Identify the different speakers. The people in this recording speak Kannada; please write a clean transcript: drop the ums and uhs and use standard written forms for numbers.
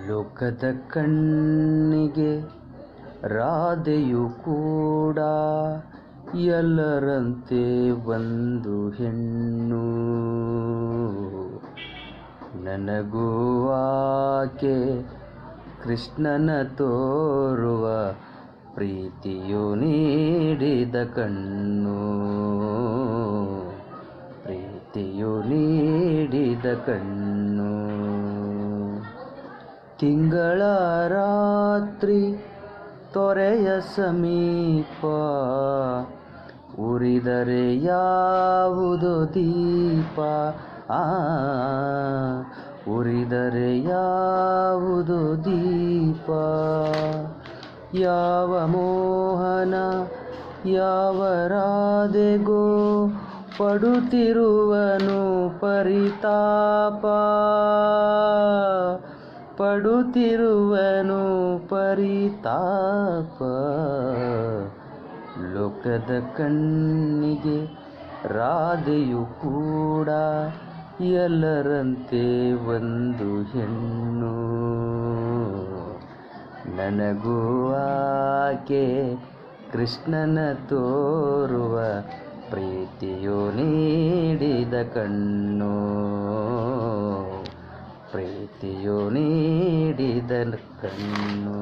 Speaker 1: ಲೋಕದ ಕಣ್ಣಿಗೆ ರಾಧೆಯು ಕೂಡ ಎಲ್ಲರಂತೆ ಒಂದು ಹೆಣ್ಣು. ನನಗೂ ಆಕೆ ಕೃಷ್ಣನ ತೋರುವ ಪ್ರೀತಿಯು ನೀಡಿದ ಕಣ್ಣು, ಪ್ರೀತಿಯು ನೀಡಿದ ಕಣ್ಣು. ತಿಂಗಳ ರಾತ್ರಿ ತೊರೆಯ ಸಮೀಪ ಉರಿದರೆ ಯಾವುದೋ ದೀಪ, ಉರಿದರೆ ಯಾವುದೋ ದೀಪ. ಯಾವ ಮೋಹನ ಯಾವ ರಾಧೆಗೋ ಪಡುತ್ತಿರುವನು ಪರಿತಾಪ, ಪಡುತ್ತಿರುವನು ಪರಿತಾಪ. ಲೋಕದ ಕಣ್ಣಿಗೆ ರಾಧೆಯು ಕೂಡ ಎಲ್ಲರಂತೆ ಒಂದು ಹೆಣ್ಣು. ನನಗೂ ಆಕೆ ಕೃಷ್ಣನ ತೋರುವ ಪ್ರೀತಿಯು ನೀಡಿದ ಕಣ್ಣು, ಪ್ರೀತಿಯು ನೀಡಿದ ಕಣ್ಣು.